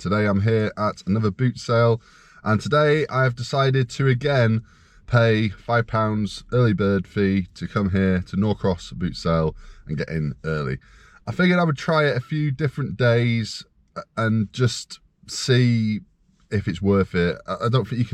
Today I'm here at another boot sale, and today I've decided to again pay £5 early bird fee to come here to Norcross boot sale and get in early. I figured I would try it a few different days and just see if it's worth it. I don't think you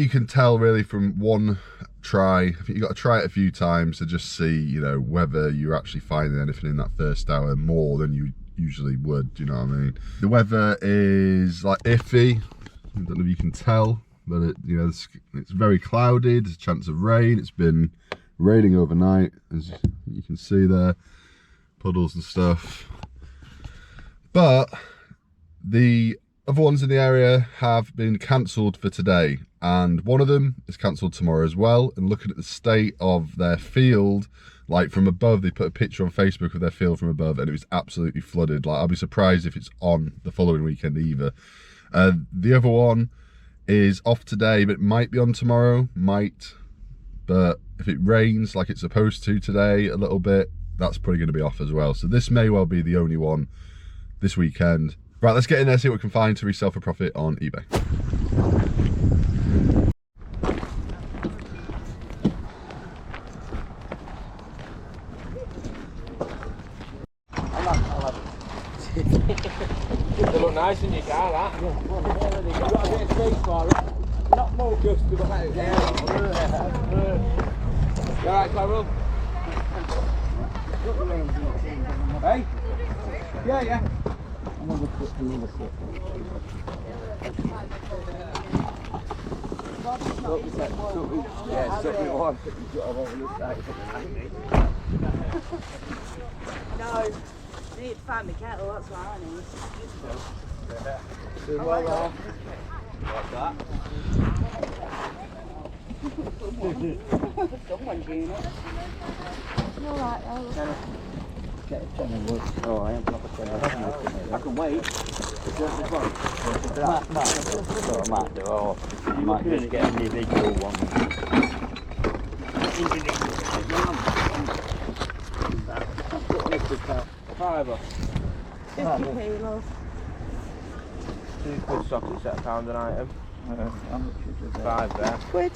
can tell really from one try. I think you've got to try it a few times to just see, you know, whether you're actually finding anything in that first hour more than you usually would, do you know what I mean? The weather is like iffy. I don't know if you can tell, but it's very cloudy. There's a chance of rain. It's been raining overnight, as you can see there, puddles and stuff. But the other ones in the area have been cancelled for today, and one of them is cancelled tomorrow as well. And looking at the state of their field, like from above, they put a picture on Facebook of their field from above and it was absolutely flooded. Like, I'll be surprised if it's on the following weekend either. The other one is off today, but it might be on tomorrow, but if it rains like it's supposed to today a little bit, that's probably going to be off as well. So this may well be the only one this weekend. Right, let's get in there, see what we can find to resell for profit on eBay. They look nice in your car, that. You've got a bit of space for it. Not more just to go out there. You alright, Carol? Hey? Yeah. Another foot. Yeah, something one. No, I need to find my kettle, that's what I need. Doing well there. Like that. Someone's unit. You're alright, though. Get a tenner wood. Oh, I haven't got a tenner. I can wait. I might do. Oh, I might just get an individual one. Fiver. 50p, love. 2 quid sockets at £1 an item. How much is it? 5 there. Quid.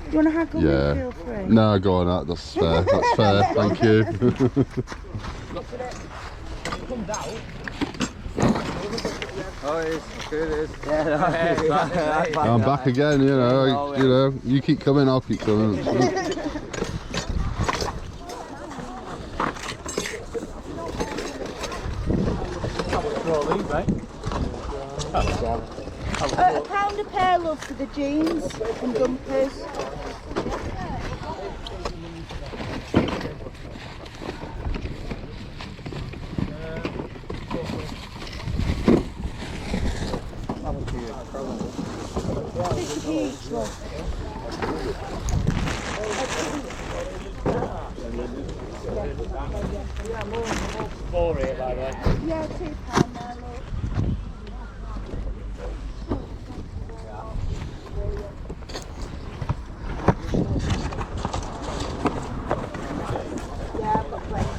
Do you want to haggle me? Feel free. No, go on, that's fair. That's fair, thank you. Look at it. It comes out. Oh, it is. Okay, it is. Yeah, no, I'm back again, you know. You keep coming, I'll keep coming. £1 a pair, love, for the jeans and jumpers. Yeah, £2 there, love. Yeah, I've got plenty.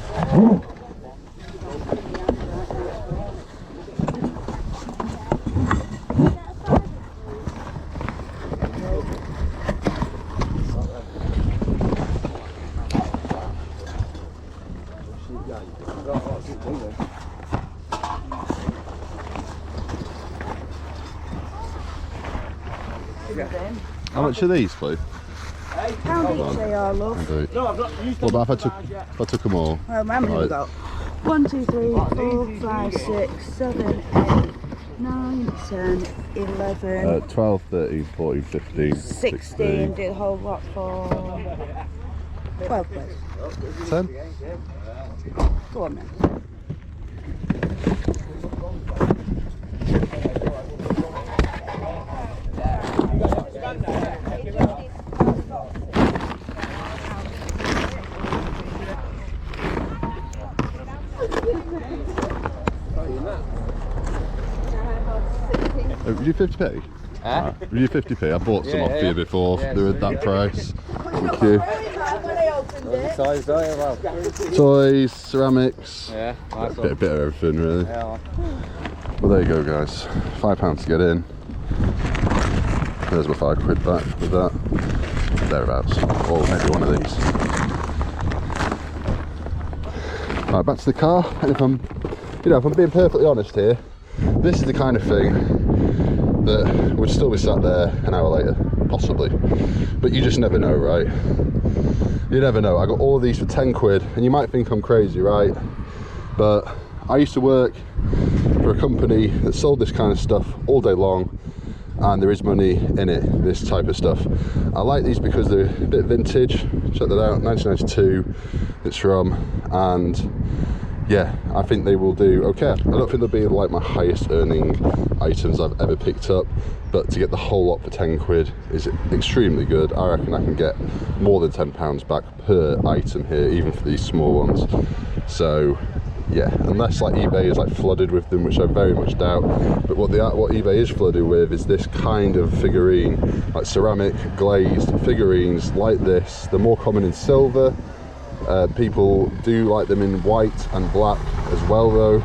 How much are these, please? £1 each they are, love. No, I've not used What about if I took them all? Well, how many have we got? 1, 2, 3, 4, 5, 6, 7, 8, 9, 10, 11, 12, 13, 14, 15, 16. Do the whole lot for 12 quid. 10? Go on then. Would you 50p? Huh? Would you 50p? I bought some off you before. They were that price. Thank you. Toys, ceramics. Yeah, nice Bit of everything really. Yeah. Well, there you go, guys. £5 to get in. There's my £5 back with that. Thereabouts. Or maybe one of these. Right, back to the car. And if I'm being perfectly honest here, this is the kind of thing that would still be sat there an hour later, possibly. But you just never know, right? You never know. I got all of these for £10, and you might think I'm crazy, right? But I used to work for a company that sold this kind of stuff all day long, and there is money in it, this type of stuff. I like these because they're a bit vintage. Check that out, 1992 it's from, and yeah, I think they will do okay. I don't think they'll be like my highest earning items I've ever picked up, but to get the whole lot for £10 is extremely good. I reckon I can get more than £10 back per item here, even for these small ones. So yeah, unless like eBay is like flooded with them, which I very much doubt. But what eBay is flooded with is this kind of figurine, like ceramic glazed figurines like this. They're more common in silver. People do like them in white and black as well though.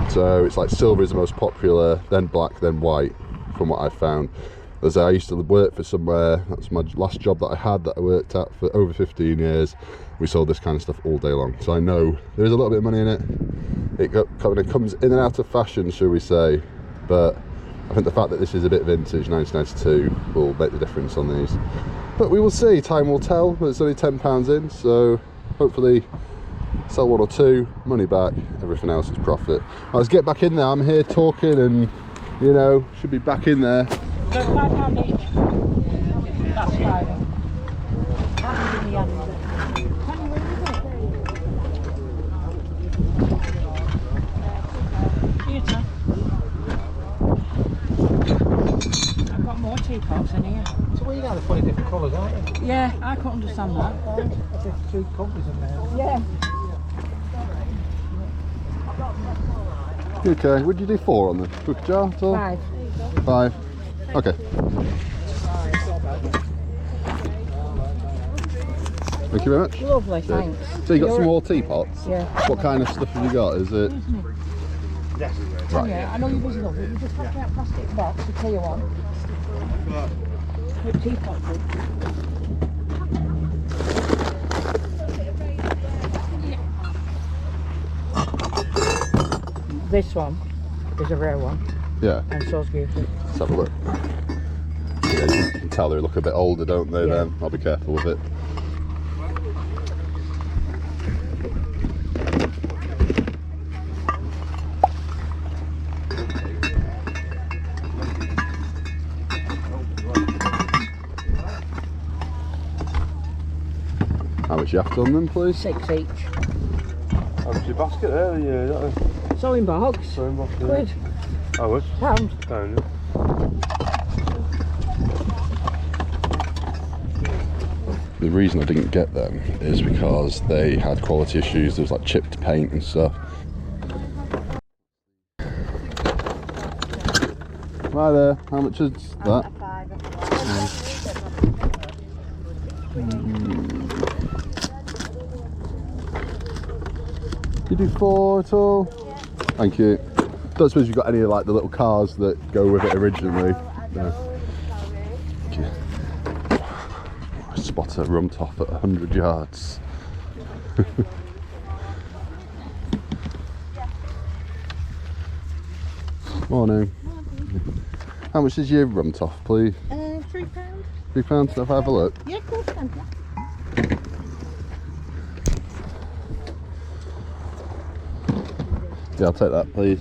So it's like silver is the most popular, then black, then white, from what I found. As I used to work for somewhere, that's my last job that I had that I worked at for over 15 years. We sold this kind of stuff all day long. So I know there is a little bit of money in it. It kind of comes in and out of fashion, shall we say. But I think the fact that this is a bit vintage, 1992, will make the difference on these. But we will see, time will tell. But it's only £10 in, so hopefully sell one or two, money back, everything else is profit. Right, let's get back in there. I'm here talking and, you know, should be back in there. So £5 each. That's fine. That's in the end. I've got more teapots in here. So well, you got the funny different colours, aren't you? Yeah, I couldn't understand that. I think 2 companies in there. Yeah. Okay, would you do 4 on the cookie jar at all? 5. 5. Okay. Thank you very much. Lovely, thanks. So you got some more teapots? Yeah. What kind of stuff have you got? Is it? Yes. Right. Yeah, I know you're busy, love it. You just have that plastic box, the clear one. With teapots in. This one is a rare one. Yeah. And so's goofy. Let's have a look. Yeah, you can tell they look a bit older, don't they? Yeah. Then I'll be careful with it. How much you after on them, please? 6 each. How much your basket there? Yeah, Sewing box. sewing box. Quid. How much? Pound. Pound. The reason I didn't get them is because they had quality issues. There was like chipped paint and stuff. Hi there, how much is that? You do 4 at all? Yeah. Thank you. Don't suppose you've got any of like the little cars that go with it originally? No. Thank you. I spot a rum top at 100 yards. Morning. How much is your rum top, please? £3. £3, so if I have a look. Yeah, of course, thank you. Yeah, I'll take that, please.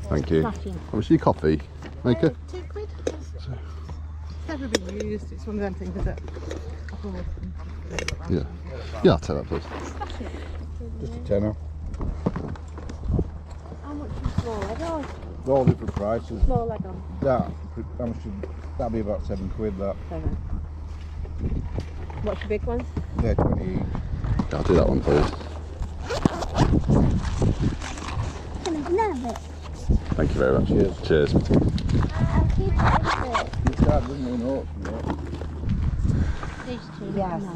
Thank you. How much is your coffee maker? £2. It's never been used. It's one of them things that Yeah. Yeah, I'll take that, please. Just a tenner. How much is small Lego? They're all different prices. Small Lego. That, how much that'd be about £7. That. What's your big one? They're 20 each. Yeah, I'll do that one, please. Can I have it? Thank you very much. Cheers. You start doing an auction, yeah. These two? Yes. No.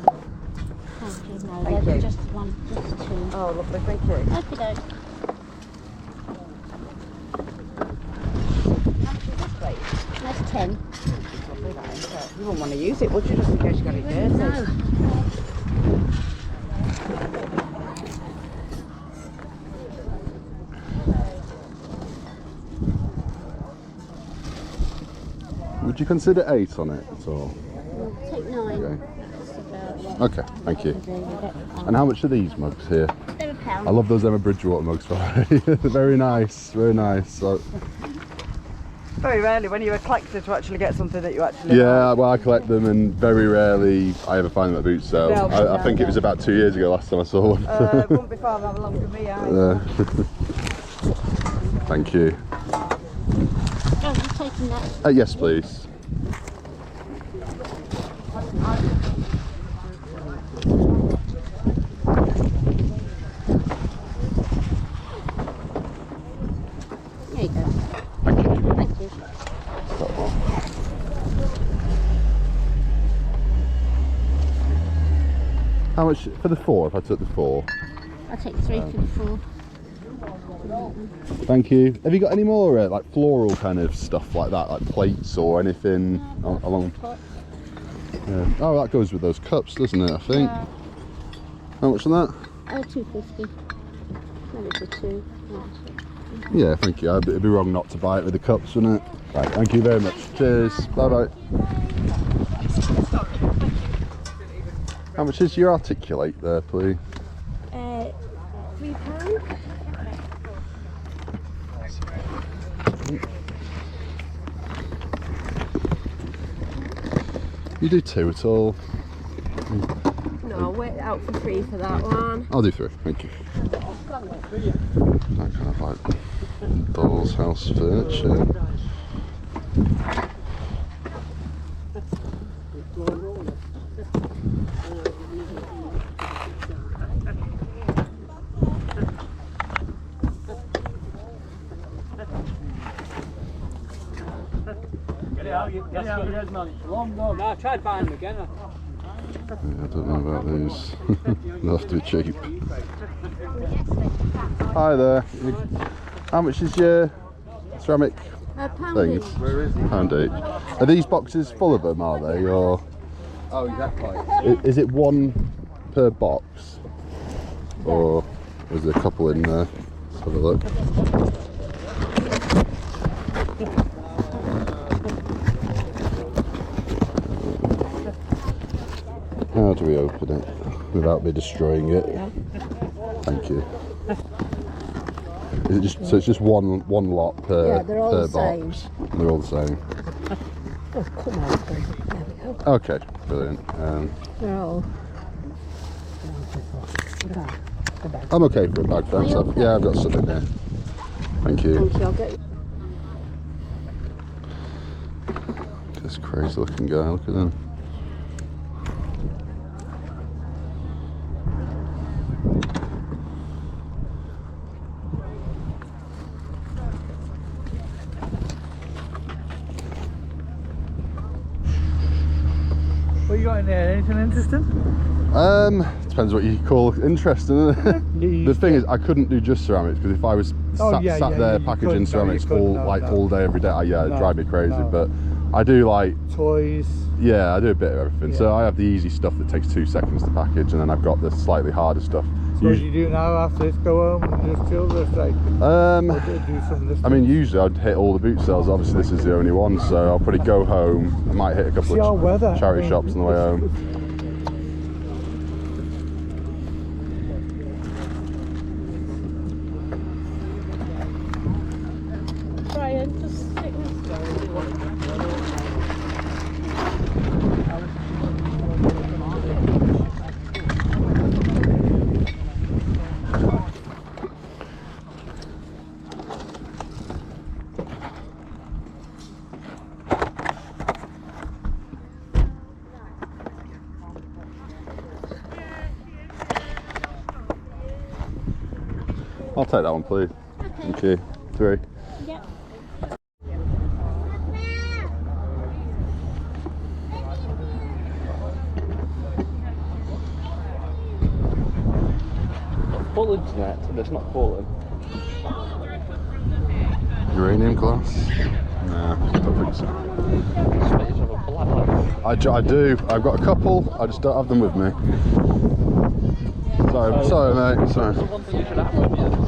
Thank you. No, Thank they're you. just one, just two. Oh, lovely, thank you. Okay, doke. How much is this, please? That's 10. Lovely, that, isn't it? You wouldn't want to use it, would you, just in case you got it dirty? No. Would you consider 8 on it at all? Take 9. Okay. Just about, yeah. Okay, thank you. So there you go. And how much are these mugs here? They're £1. I love those Emma Bridgewater mugs, They're very nice, very nice. So, Very rarely when you're a collector to actually get something that you actually yeah, well, I collect them, and very rarely I ever find them at boot sale. No, I think it was about 2 years ago last time I saw one. wouldn't be far that long for me, either. Thank you. Oh, you're taking that. Yes, please. There you go. Thank you. Thank you. How much for the 4? If I took the 4, I'll take 3 for the 4. thank you. Have you got any more like floral kind of stuff like that, like plates or anything along? Yeah. Oh, that goes with those cups, doesn't it? I think. Yeah. How much on that? 250. Maybe for 2. Yeah, thank you. It'd be wrong not to buy it with the cups, wouldn't it? Right, thank you very much. Cheers. Bye bye. How much is your articulate there, please? £3. You do 2 at all? No, I'll wait out for 3 for that one. I'll do 3, thank you. That kind of like doll's house furniture. No, I tried buying them again. Yeah, I don't know about these. They'll have to be cheap. Hi there. How much is your ceramic £1 things? each. £1 each. Are these boxes full of them, are they? Or Oh, exactly. is it 1 per box? Or is there a couple in there? Let's have a look. How do we open it without me destroying it? Thank you. Is it just so? It's just one lot per Yeah, they're all per the box. same. They're all the same. Oh, come on. There we go. Okay, brilliant. They're all. I'm okay for a bag, thanks. Yeah, I've got some in there. Thank you. Thank you, I'll get you. This crazy looking guy. Look at him. What you got in there? Anything interesting? Depends what you call interesting, isn't it? The thing is, I couldn't do just ceramics because if I was sat there you packaging couldn't, no, ceramics you couldn't, all day every day, it'd No, drive me crazy. no. But I do like, Toys. yeah, I do a bit of everything. So I have the easy stuff that takes 2 seconds to package, and then I've got the slightly harder stuff. So what do you do now after this? Go home and just chill this day? Or do some of this? I mean, usually I'd hit all the boot sales. Obviously, this is the only one, so I'll probably go home. I might hit a couple See our of weather. charity shops on the way home. Brian, just stick this. I'll take that one, please. Thank you. 3. Yep. full internet, but it's not full. Uranium class? Nah, don't think so. I do. I've got a couple. I just don't have them with me. Sorry, mate. Sorry.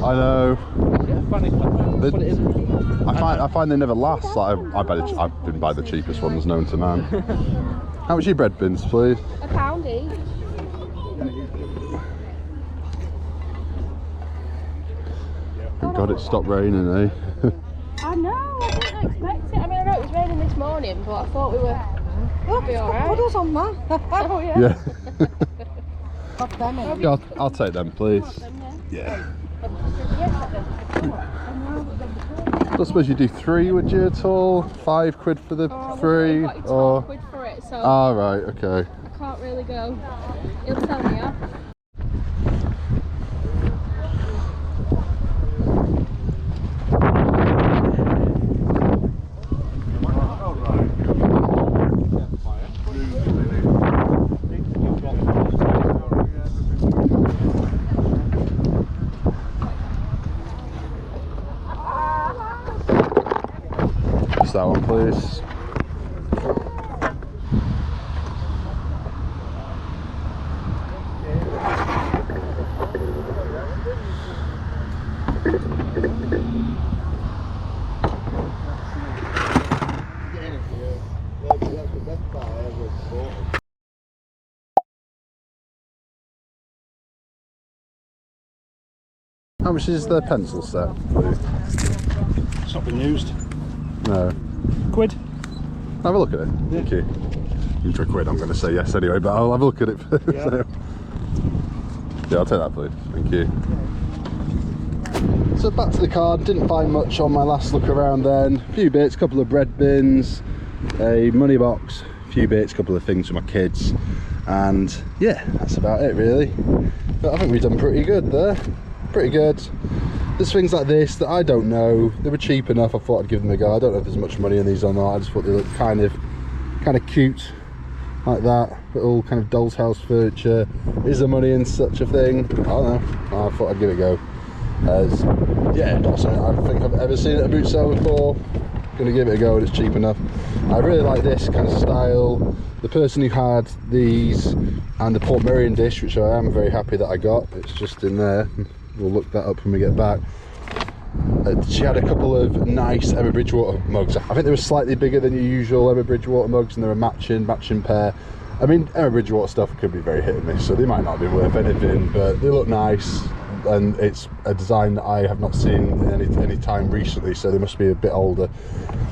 I know. I find they never last. Like, I've been by the cheapest ones known to man. How much are your bread bins, please? £1 each. Thank God it stopped raining, eh? I know, I didn't expect it. I mean, I know it was raining this morning, but I thought we were be alright. Puddles on there. Oh, yeah. Yeah. Have them in. Yeah, I'll take them, please. Yeah. I don't suppose you do 3, would you, at all? £5 for the 3? Or £12 for it, so ah, right, okay. I can't really go. He'll tell me off. That one, please. How much is the pencil set, please? It's not been used. No. £1. Have a look at it. Thank you. For £1, I'm going to say yes anyway, but I'll have a look at it first. Yeah. Yeah, I'll take that, please. Thank you. So back to the car. Didn't find much on my last look around then. A few bits, a couple of bread bins, a money box, a few bits, a couple of things for my kids, and yeah, that's about it really. But I think we've done pretty good there. Pretty good. There's things like this that I don't know. They were cheap enough. I thought I'd give them a go. I don't know if there's much money in these or not. I just thought they looked kind of cute, like that. Little kind of doll's house furniture. Is there money in such a thing? I don't know. I thought I'd give it a go. Yeah, not something I think I've ever seen at a boot sale before. Gonna give it a go, and it's cheap enough. I really like this kind of style. The person who had these and the Port Merion dish, which I am very happy that I got. It's just in there. We'll look that up when we get back. She had a couple of nice Emma Bridgewater mugs. I think they were slightly bigger than your usual Emma Bridgewater mugs, and they're a matching pair. I mean, Emma Bridgewater stuff could be very hit and miss, so they might not be worth anything, but they look nice, and it's a design that I have not seen any time recently, so they must be a bit older.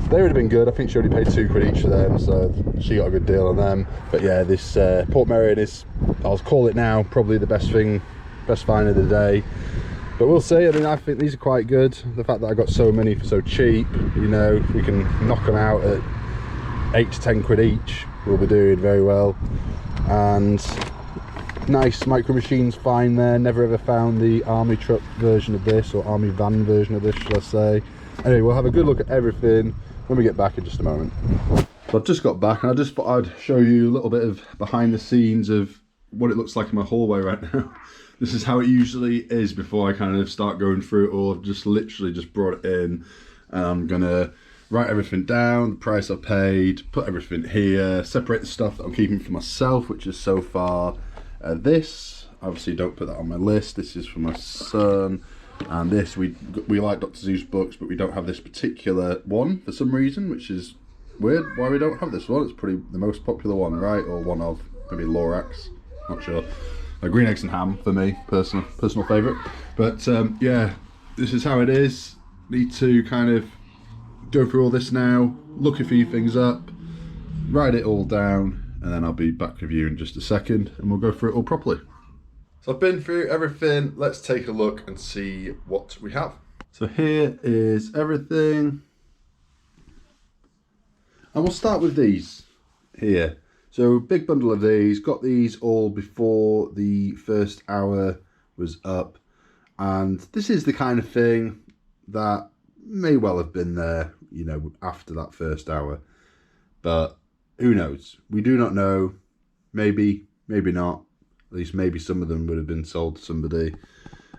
They would have been good. I think she already paid £2 each for them, so she got a good deal on them. But yeah, this Port Merion is, I'll call it now, probably the best find of the day. But we'll see. I mean, I think these are quite good. The fact that I got so many for so cheap, you know, if we can knock them out at £8 to £10 each, we'll be doing very well. And nice micro machines, fine there. Never ever found the army truck version of this, or army van version of this, should I say. Anyway, we'll have a good look at everything when we get back in just a moment. So I've just got back, and I just thought I'd show you a little bit of behind the scenes of what it looks like in my hallway right now. This is how it usually is before I kind of start going through it all. I've just literally just brought it in, and I'm gonna write everything down, the price I paid, put everything here, separate the stuff that I'm keeping for myself, which is so far this. Obviously don't put that on my list. This is for my son, and this, we like Dr. Seuss books, but we don't have this particular one for some reason, which is weird why we don't have this one. It's probably the most popular one, right? Or one of, maybe Lorax, not sure. Green Eggs and Ham for me, personal favourite. But yeah, this is how it is. Need to kind of go through all this now, look a few things up, write it all down, and then I'll be back with you in just a second, and we'll go through it all properly. So I've been through everything. Let's take a look and see what we have. So here is everything, and we'll start with these here. So big bundle of these, got these all before the first hour was up, and this is the kind of thing that may well have been there, you know, after that first hour, but who knows? We do not know. Maybe not. At least maybe some of them would have been sold to somebody.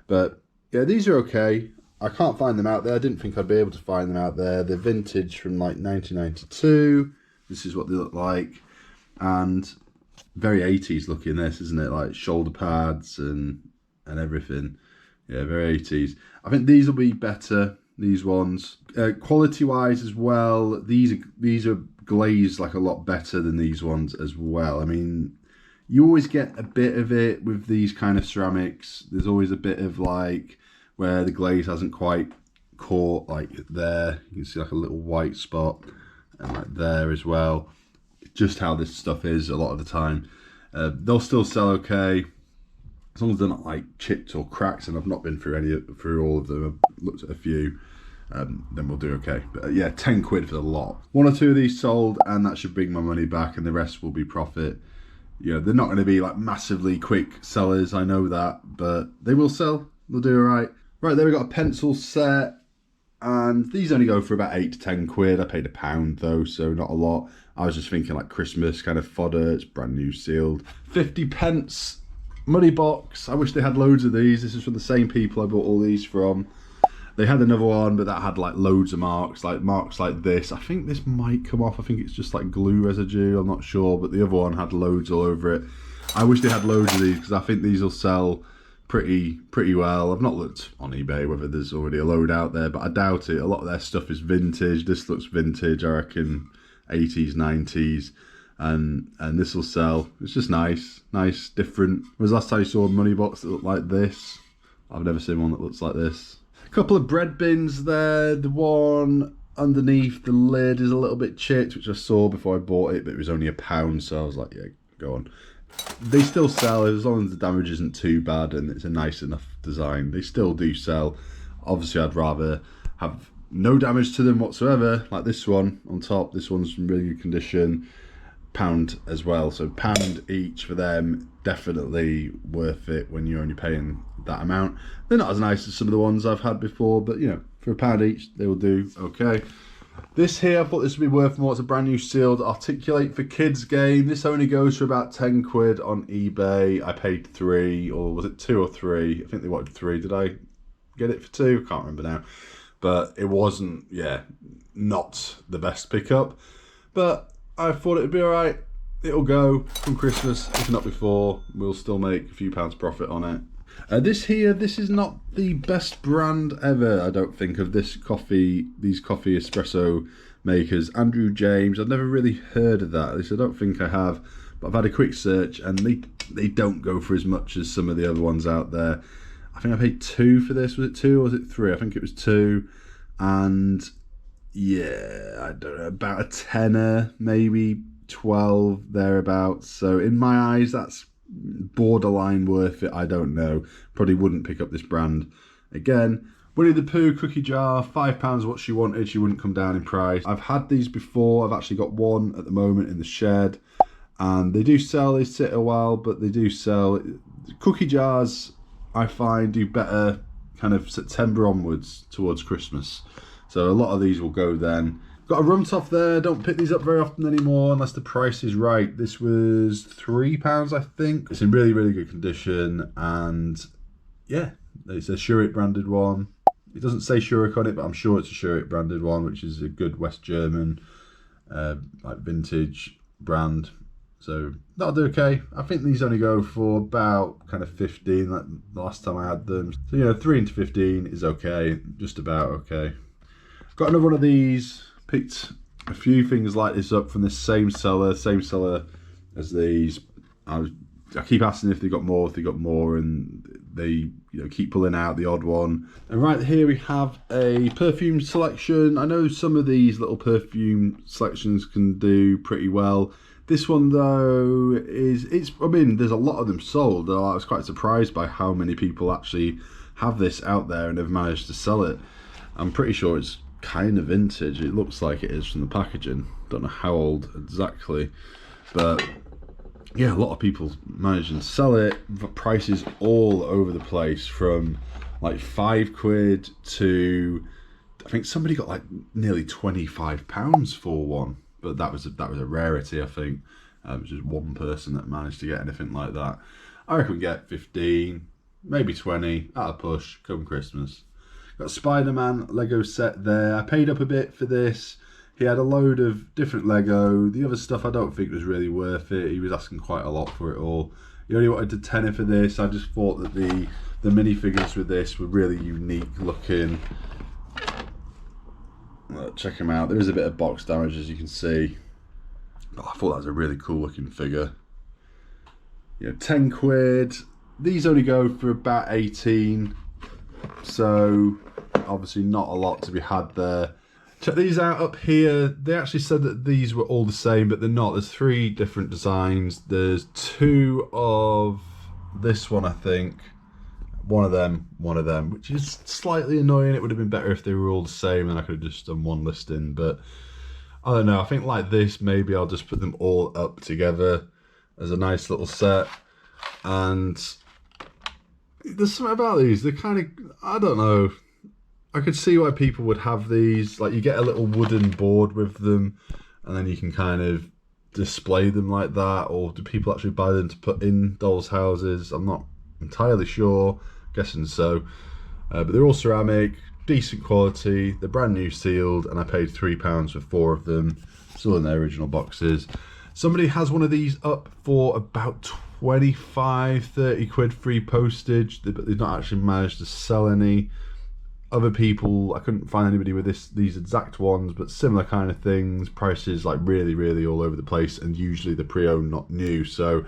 But yeah, these are okay. I can't find them out there. I didn't think I'd be able to find them out there. They're vintage from like 1992. This is what they look like. And very 80s looking, this, isn't it? Like shoulder pads and everything. Yeah, very 80s. I think these will be better, these ones. Quality wise as well, these are glazed like a lot better than these ones as well. I mean, you always get a bit of it with these kind of ceramics. There's always a bit of like where the glaze hasn't quite caught, like there. You can see like a little white spot, and like there as well. Just how this stuff is a lot of the time. They'll still sell okay, as long as they're not like chipped or cracked, and I've not been through all of them. I've looked at a few, then we'll do okay. But yeah, 10 quid for the lot. 1 or 2 of these sold, and that should bring my money back, and the rest will be profit. You know, they're not going to be like massively quick sellers, I know that, but they will sell. They'll do all right. Right, there we got a pencil set, and these only go for about 8 to 10 quid. I paid £1 though, so not a lot. I was just thinking like Christmas kind of fodder. It's brand new, sealed. 50p money box. I wish they had loads of these. This is from the same people I bought all these from. They had another one, but that had like loads of marks like this. I think this might come off. I think it's just like glue residue. I'm not sure, but the other one had loads all over it. I wish they had loads of these because I think these will sell pretty well. I've not looked on eBay whether there's already a load out there, but I doubt it. A lot of their stuff is vintage. This looks vintage, I reckon 80s, 90s, and this will sell. It's just nice, different. When was the last time you saw a money box that looked like this? I've never seen one that looks like this. A couple of bread bins there. The one underneath the lid is a little bit chipped, which I saw before I bought it, but it was only £1, so I was like, yeah, go on. They still sell as long as the damage isn't too bad and it's a nice enough design. They still do sell. Obviously, I'd rather have no damage to them whatsoever, like this one on top. This one's in really good condition. £1 as well, so £1 each for them. Definitely worth it when you're only paying that amount. They're not as nice as some of the ones I've had before, but you know, for £1 each, they will do okay. This here, I thought this would be worth more. It's a brand new sealed Articulate for Kids game. This only goes for about 10 quid on eBay. I paid 3, or was it 2 or 3? I think they wanted 3. Did I get it for 2? I can't remember now. But it wasn't, yeah, not the best pickup. But I thought it would be alright. It'll go from Christmas, if not before. We'll still make a few pounds profit on it. This is not the best brand ever, I don't think, of these coffee espresso makers. Andrew James, I've never really heard of that. At least I don't think I have. But I've had a quick search, and they don't go for as much as some of the other ones out there. I think I paid 2 for this. Was it 2 or was it 3? I think it was 2. And yeah, I don't know, about a tenner, maybe 12 thereabouts. So in my eyes, that's borderline worth it. I don't know. Probably wouldn't pick up this brand again. Winnie the Pooh cookie jar, £5 what she wanted. She wouldn't come down in price. I've had these before. I've actually got one at the moment in the shed, and they do sell. They sit a while, but they do sell. Cookie jars, I find, do better kind of September onwards towards Christmas. So a lot of these will go then. Got a rum toff there. Don't pick these up very often anymore unless the price is right. This was £3, I think. It's in really, really good condition, and yeah, it's a Shurik branded one. It doesn't say Shurik on it, but I'm sure it's a Shurik branded one, which is a good West German like vintage brand. So that'll do okay. I think these only go for about kind of 15, like the last time I had them. So you know, 3 into 15 is okay, just about okay. Got another one of these. Picked a few things like this up from this same seller as these. I keep asking if they got more, and they keep pulling out the odd one. And right here we have a perfume selection. I know some of these little perfume selections can do pretty well. This one though I mean, there's a lot of them sold. I was quite surprised by how many people actually have this out there and have managed to sell it. I'm pretty sure it's kind of vintage. It looks like it is from the packaging. Don't know how old exactly, but yeah, a lot of people managing to sell it. Prices all over the place, from like 5 quid to, I think somebody got like nearly £25 for one, but that was a rarity. I think it was just one person that managed to get anything like that. I reckon we get 15, maybe 20 at a push come Christmas. Got Spider-Man Lego set there. I paid up a bit for this. He had a load of different Lego. The other stuff I don't think was really worth it. He was asking quite a lot for it all. He only wanted a tenner for this. I just thought that the minifigures with this were really unique looking. Check him out. There is a bit of box damage, as you can see. Oh, I thought that was a really cool looking figure. You know, 10 quid. These only go for about 18. So obviously not a lot to be had there. Check these out up here. They actually said that these were all the same, but they're not. There's 3 different designs. There's 2 of this one, I think. One of them, which is slightly annoying. It would have been better if they were all the same and I could have just done one listing, but I don't know. I think like this, maybe I'll just put them all up together as a nice little set. And there's something about these. They're kind of, I don't know. I could see why people would have these. Like, you get a little wooden board with them and then you can kind of display them like that. Or do people actually buy them to put in dolls' houses? I'm not entirely sure. Guessing so. But they're all ceramic, decent quality. They're brand new sealed, and I paid £3 for 4 of them. Still in their original boxes. Somebody has one of these up for about 25-30 quid free postage, but they've not actually managed to sell any. Other people, I couldn't find anybody with these exact ones, but similar kind of things. Prices like really all over the place, and usually the pre-owned, not new. So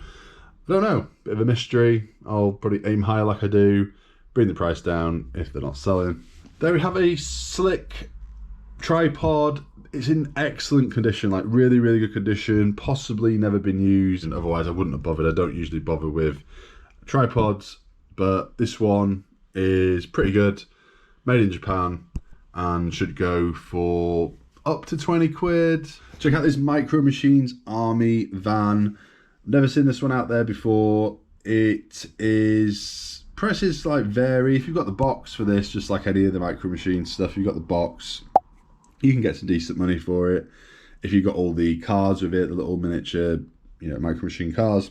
I don't know, bit of a mystery. I'll probably aim higher like I do, bring the price down if they're not selling. There we have a slick tripod. It's in excellent condition, like really good condition, possibly never been used, and otherwise I wouldn't have bothered. I don't usually bother with tripods, but this one is pretty good, made in Japan, and should go for up to 20 quid. Check out this Micro Machines Army van. Never seen this one out there before. It is, prices like vary. If you've got the box for this, just like any of the Micro Machines stuff, you've got the box, you can get some decent money for it. If you've got all the cars with it, the little miniature, you know, Micro Machine cars,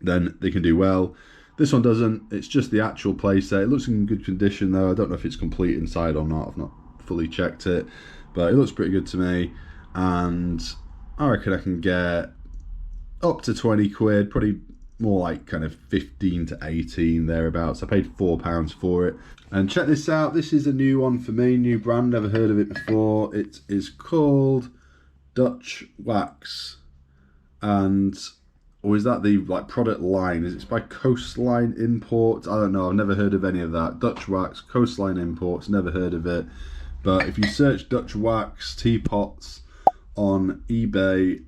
then they can do well. This one doesn't. It's just the actual playset. It looks in good condition though. I don't know if it's complete inside or not. I've not fully checked it, but it looks pretty good to me. And I reckon I can get up to 20 quid, probably more like kind of 15 to 18 thereabouts. I paid £4 for it. And check this out, this is a new one for me, new brand, never heard of it before. It is called Dutch Wax, and or is that the like product line? It's by Coastline Imports. I don't know, I've never heard of any of that. Dutch Wax, Coastline Imports, never heard of it. But if you search Dutch Wax teapots on eBay,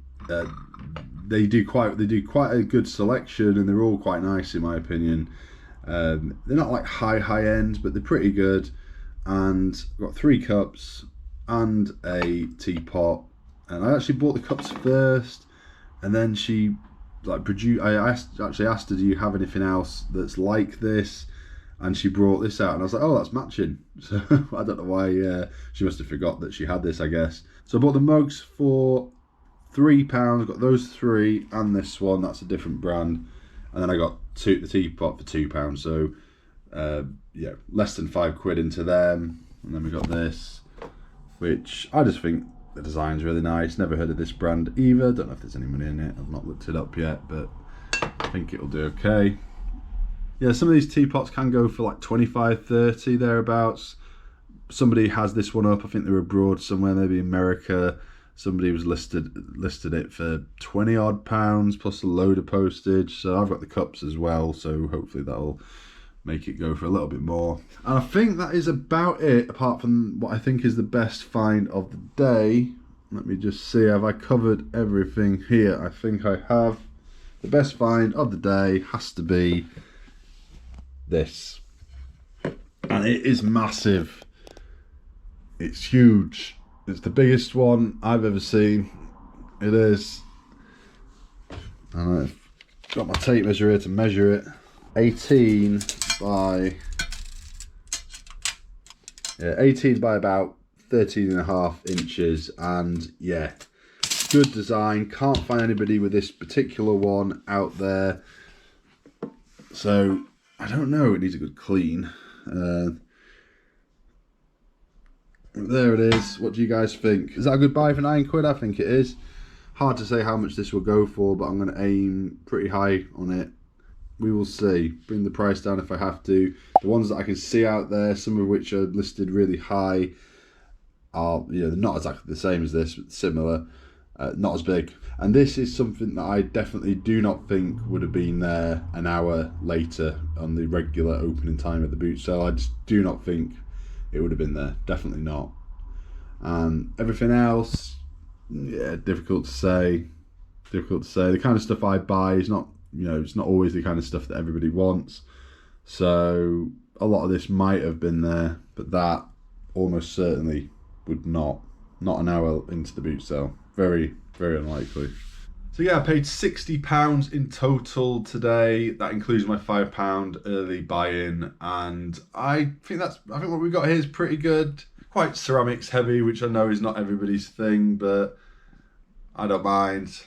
they do quite a good selection, and they're all quite nice in my opinion. They're not like high end, but they're pretty good. And I've got 3 cups and a teapot, and I actually bought the cups first, and then she like actually asked her, do you have anything else that's like this? And she brought this out, and I was like, oh, that's matching. So I don't know why. She must have forgot that she had this, I guess. So I bought the mugs for £3. Got those 3 and this one, that's a different brand, and then I got the teapot for £2. So yeah, less than 5 quid into them. And then we got this, which I just think the design's really nice. Never heard of this brand either. Don't know if there's any money in it. I've not looked it up yet, but I think it'll do okay. Yeah, some of these teapots can go for like 25-30 thereabouts. Somebody has this one up, I think they're abroad somewhere, maybe America. Somebody was listed it for £20 odd plus a load of postage. So I've got the cups as well, so hopefully that'll make it go for a little bit more. And I think that is about it, apart from what I think is the best find of the day. Let me just see, have I covered everything here? I think I have. The best find of the day has to be this. And it is massive. It's huge. It's the biggest one I've ever seen. It is. And I've got my tape measure here to measure it. 18 by about 13.5 inches. And yeah, good design. Can't find anybody with this particular one out there. So I don't know, it needs a good clean. There it is. What do you guys think? Is that a good buy for £9? I think it is. Hard to say how much this will go for, but I'm going to aim pretty high on it. We will see. Bring the price down if I have to. The ones that I can see out there, some of which are listed really high, are, you know, they're not exactly the same as this, but similar. Not as big. And this is something that I definitely do not think would have been there an hour later on the regular opening time of the boot sale. I just do not think it would have been there. Definitely not. And everything else, yeah, difficult to say. Difficult to say. The kind of stuff I buy is not, you know, it's not always the kind of stuff that everybody wants. So a lot of this might have been there, but that almost certainly would not. Not an hour into the boot sale. Very, very unlikely. So yeah, I paid £60 in total today. That includes my £5 early buy-in, and I think what we got here is pretty good. Quite ceramics heavy, which I know is not everybody's thing, but I don't mind.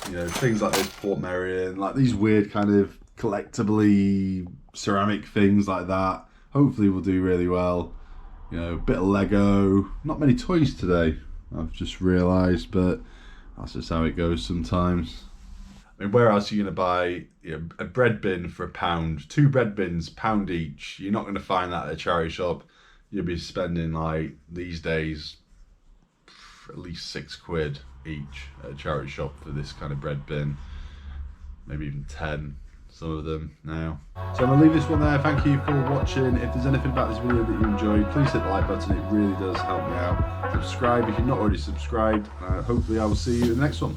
You know, things like this Port Merion, like these weird kind of collectible-y ceramic things like that, hopefully will do really well. You know, a bit of Lego. Not many toys today, I've just realised, but that's just how it goes sometimes. I mean, where else are you going to buy, you know, a bread bin for £1? 2 bread bins, £1 each. You're not going to find that at a charity shop. You'll be spending, like, these days, at least £6 each at a charity shop for this kind of bread bin. Maybe even 10, some of them now. So I'm going to leave this one there. Thank you for watching. If there's anything about this video that you enjoyed, please hit the like button. It really does help me out. Subscribe if you're not already subscribed. Hopefully I will see you in the next one.